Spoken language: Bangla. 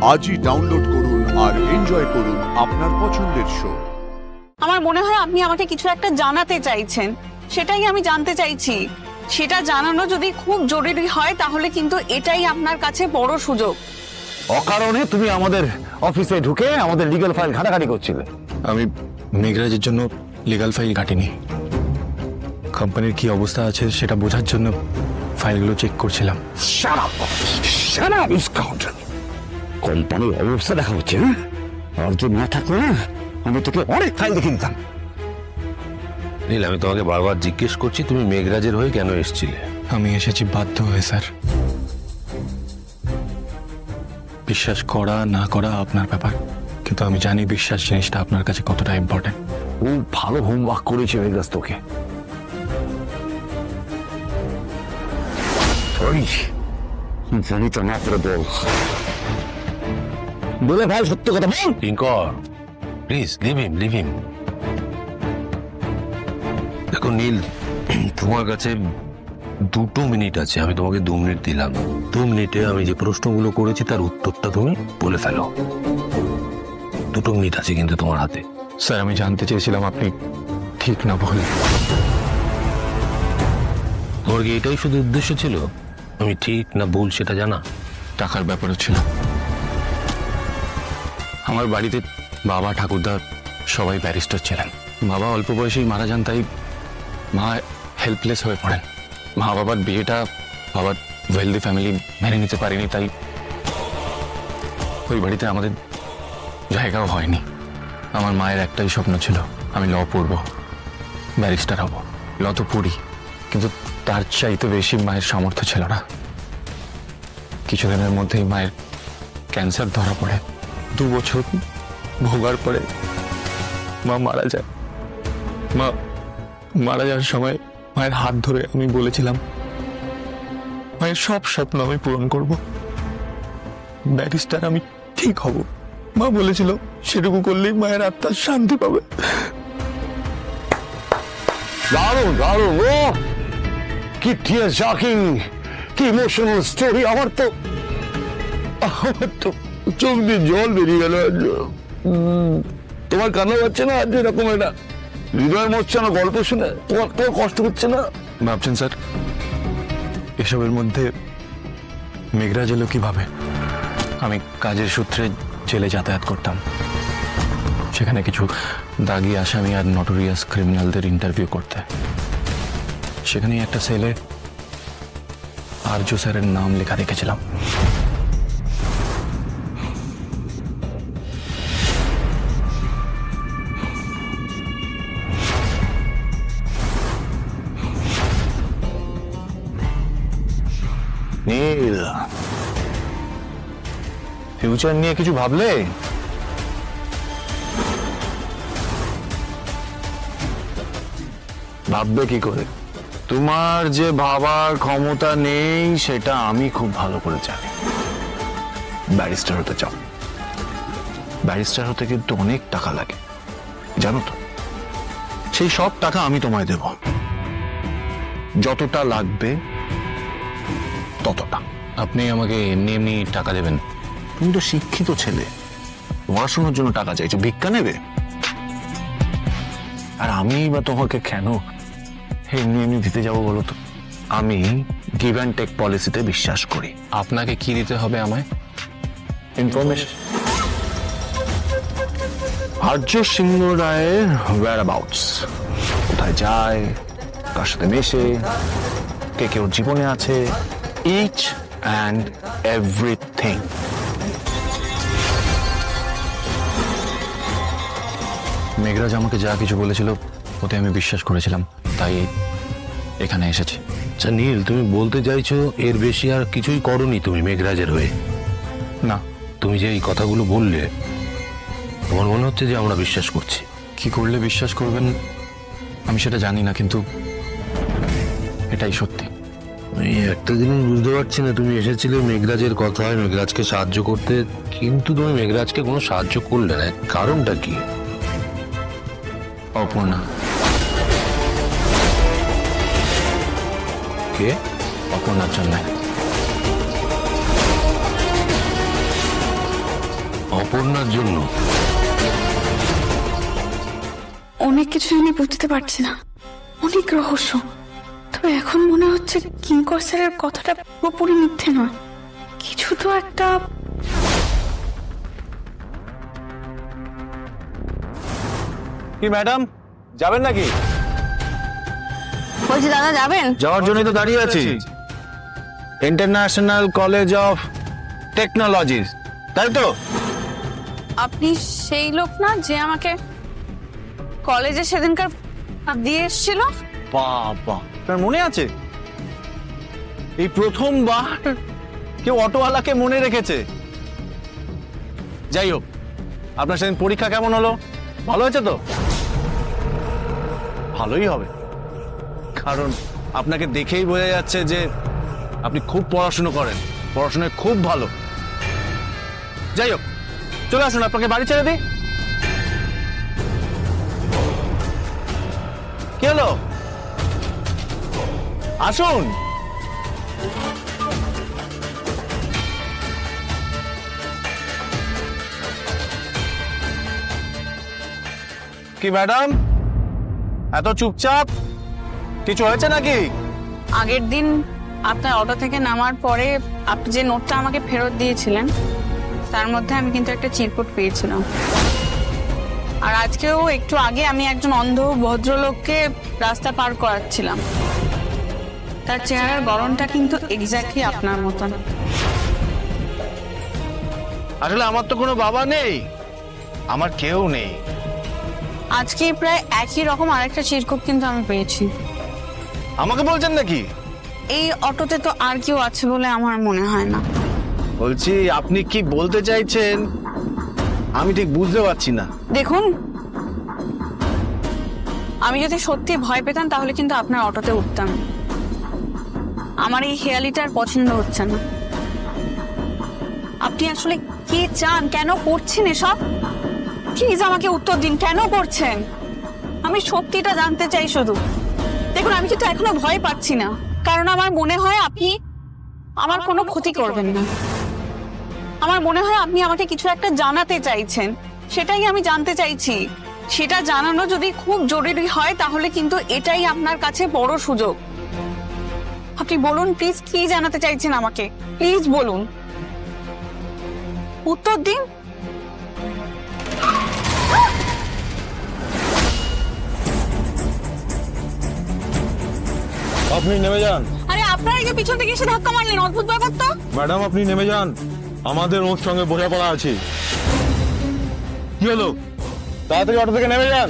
আজই ডাউনলোড করুন আর এনজয় করুন আপনার পছন্দের শো। আমার মনে হয় আপনি আমাকে কিছু একটা জানাতে চাইছেন, সেটাই আমি জানতে চাইছি। সেটা জানানো যদি খুব জরুরি হয় তাহলে কিন্তু এটাই আপনার কাছে বড় সুযোগ। অকারণে তুমি আমাদের অফিসে ঢুকে আমাদের লিগ্যাল ফাইল ঘাটাঘাটি করছিলে। আমি মেঘরাজের জন্য লিগ্যাল ফাইল ঘাটিনি, কোম্পানির কি অবস্থা আছে সেটা বোঝার জন্য ফাইলগুলো চেক করছিলাম। কোম্পানির অবস্থা দেখা হচ্ছে না, আর যদি না থাকলো না আমি তোকে অনেক ফাইল দেখিয়ে দিতাম। নীল, আমি তোমাকে বারবার জিজ্ঞেস করছি তুমি মেঘরাজের হয়ে কেন এসেছিলে? আমি এসেছি বাধ্য হয়ে স্যার। বিশ্বাস করা না করা আপনার ব্যাপার, কিন্তু আমি জানি বিশ্বাস জিনিসটা আপনার কাছে কতটা ইম্পর্টেন্ট। খুব ভালো হোমওয়ার্ক করেছে মেঘরাজ তোকে। জানি তো না তোর বল বলে ভাই, সত্য কথা বল। কিঙ্কর, প্লিজ লিভ হিম। দেখো নীল, তোমার কাছে 2 মিনিট আছে, আমি তোমাকে 2 মিনিট দিলাম। 2 মিনিটে আমি যে প্রশ্নগুলো করেছি তার উত্তরটা তুমি বলে ফেলো। 2 মিনিট আছে কিন্তু তোমার হাতে। স্যার, আমি জানতে চেয়েছিলাম আপনি ঠিক না ভুল। তোমার কি এটাই শুধু উদ্দেশ্য ছিল, আমি ঠিক না ভুল সেটা জানা? টাকার ব্যাপারও ছিল। আমার বাড়িতে বাবা ঠাকুরদা সবাই ব্যারিস্টার ছিলেন। বাবা অল্প বয়সেই মারা যান, তাই মা হেল্পলেস হয়ে পড়েন। মা বাবার বিয়েটা বাবার ওয়েলদি ফ্যামিলি মেনে নিতে পারেনি, তাই ওই বাড়িতে আমাদের জায়গাও হয়নি। আমার মায়ের একটাই স্বপ্ন ছিল, আমি ল পড়ব, ব্যারিস্টার হব। ল তো পড়ি, কিন্তু তার চাইতে বেশি মায়ের সামর্থ্য ছিল না। কিছুদিনের মধ্যেই মায়ের ক্যান্সার ধরা পড়ে। 2 বছর ভোগার পরে মা মারা যায়। মা মারা যাওয়ার সময় মায়ের হাত ধরে আমি বলেছিলাম মায়ের সব স্বপ্ন আমি পূরণ করব, ব্যারিস্টার আমি ঠিক হব। মা বলেছিল সেটুকু করলেই মায়ের আত্মার শান্তি পাবে। দারুণ দারুণ, ও কি টিয়ার জাকিং, কি ইমোশনাল স্টোরি। আমার তো চোখ দিয়ে জল বেরিয়ে গেল। তোমার কান্না পাচ্ছে না? আজ এরকম একটা হৃদয় মরছে না গল্প শুনে? তোমার কষ্ট হচ্ছে না? ভাবছেন স্যার এসবের মধ্যে মেঘরাজ এলো কিভাবে? আমি কাজের সূত্রে জেলে যাতায়াত করতাম। সেখানে কিছু দাগি আসামি আর নটোরিয়াস ক্রিমিনালদের ইন্টারভিউ করতে। সেখানে একটা সেলে আর্য স্যারের নাম লেখা দেখেছিলাম। নীল, ফিউচার নিয়ে কিছু ভাবলে? ভাববে কি করে? তোমার যে ভাবার ক্ষমতা নেই সেটা আমি খুব ভালো করে জানি। ব্যারিস্টার হতে চাও, ব্যারিস্টার হতে কিন্তু অনেক টাকা লাগে, জানো তো? সেই সব টাকা আমি তোমায় দেব, যতটা লাগবে ততটা। আপনি আমাকে এমনি এমনি টাকা দেবেন? তুমি তো শিক্ষিত ছেলে, পড়াশোনার জন্য টাকা চাইছো, ভিক্ষা নেবে? আর আমি বা তোমাকে কেন এমনি এমনি দিতে যাবো বলো তো? আমি গিভ অ্যান্ড টেক পলিসিতে বিশ্বাস করি। আপনাকে কি দিতে হবে আমায়? ইনফরমেশন। আর্য সিংহ রায়ের whereabouts, কোথায় যায়, কার সাথে মেশে, কে কে ওর জীবনে আছে, ইচ অ্যান্ড এভরিথিং। মেঘরাজ আমাকে যা কিছু বলেছিল ওতে আমি বিশ্বাস করেছিলাম, তাই এখানে এসেছি। আচ্ছা নীল, তুমি বলতে চাইছো এর বেশি আর কিছুই করনি তুমি মেঘরাজের হয়ে? না। তুমি যে এই কথাগুলো বললে আমার মনে হচ্ছে যে আমরা বিশ্বাস করছি। কি করলে বিশ্বাস করবেন আমি সেটা জানি না, কিন্তু এটাই সত্যি। আমি একটা জিনিস বুঝতে পারছি না, তুমি এসেছিলে মেঘরাজের কথায় মেঘরাজকে সাহায্য করতে, কিন্তু তুমি মেঘরাজকে কোনো সাহায্য করলে না, কারণটা কি? অপর্ণা। কে? অপর্ণার জন্য। অপর্ণার জন্য? অনেক কিছু আমি বুঝতে পারছি না, অনেক রহস্য। তবে এখন মনে হচ্ছে কিঙ্কর স্যারের কথাটা পুরোপুরি মিথ্যে নয়, কিছু তো একটা। কি ম্যাডাম, যাবেন নাকি? বলছি দাদা যাবেন? যাওয়ার জন্যই তো দাঁড়িয়ে আছি। ইন্টারন্যাশনাল কলেজ অফ টেকনোলজিস, তাই তো? আপনি সেই লোক না যে আমাকে কলেজে সেদিনকার দিয়ে এসেছিল? বাবা, আপনার মনে আছে? এই প্রথমবার কেউ অটোওয়ালাকে মনে রেখেছে। যাই হোক, আপনার সেদিন পরীক্ষা কেমন হলো? ভালো হয়েছে তো? ভালোই হবে, কারণ আপনাকে দেখেই বোঝা যাচ্ছে যে আপনি খুব পড়াশুনো করেন, পড়াশোনায় খুব ভালো। যাই হোক, চলে আসুন, আপনাকে বাড়ি ছেড়ে দিই। কি হলো? আসুন। কি ম্যাডাম, এত চুপচাপ? কিছু হয়েছে নাকি? আগের দিন আপনার অটো থেকে নামার পরে আপনি যে নোটটা আমাকে ফেরত দিয়েছিলেন তার মধ্যে আমি কিন্তু একটা চিরকুট পেয়েছিলাম। আর আজকেও একটু আগে আমি একজন অন্ধ ভদ্রলোককে রাস্তা পার করাচ্ছিলাম, তার চেহারার গড়নটা কিন্তু এক্স্যাক্টলি আপনার মতন। আসলে আমার তো কোনো বাবা নেই, আমার কেউ নেই। আজকে প্রায় একই রকম আরেকটা চিরকুট কিন্তু আমি পেয়েছি। আমাকে বলছেন নাকি? এই অটোতে তো আর কেউ আছে বলে আমার মনে হয় না। বলছি, আপনি কি বলতে চাইছেন আমি ঠিক বুঝতে পারছি না। দেখুন, আমি যদি সত্যি ভয় পেতাম তাহলে কিন্তু আপনার অটোতে উঠতাম। আমার এই হেয়ালিটার পছন্দ হচ্ছে না। আপনি আসলে কি চান? কেন করছেন এসব? প্লিজ আমাকে উত্তর দিন, কেন করছেন? আমি সত্যিটা জানতে চাই শুধু। দেখুন, আমি কিন্তু এখনো ভয় পাচ্ছি না, কারণ আমার মনে হয় আপনি আমার কোনো ক্ষতি করবেন না। আমার মনে হয় আপনি আমাকে কিছু একটা জানাতে চাইছেন, সেটাই আমি জানতে চাইছি। সেটা জানানো যদি খুব জরুরি হয় তাহলে কিন্তু এটাই আপনার কাছে বড় সুযোগ। আপনি বলুন প্লিজ, কি জানাতে চাইছেন আমাকে? প্লিজ বলুন, উত্তর দিন। আপনি নেমে যান। আরে আপনারা এই যে পিছন থেকে এসে ধাক্কা মারলেন, অদ্ভুত ব্যাপার তো। ম্যাডাম, আপনি নেমে যান, আমাদের ওর সঙ্গে বোঝাপড়া আছে। কি হলো? তাড়াতাড়ি অটো থেকে নেমে যান।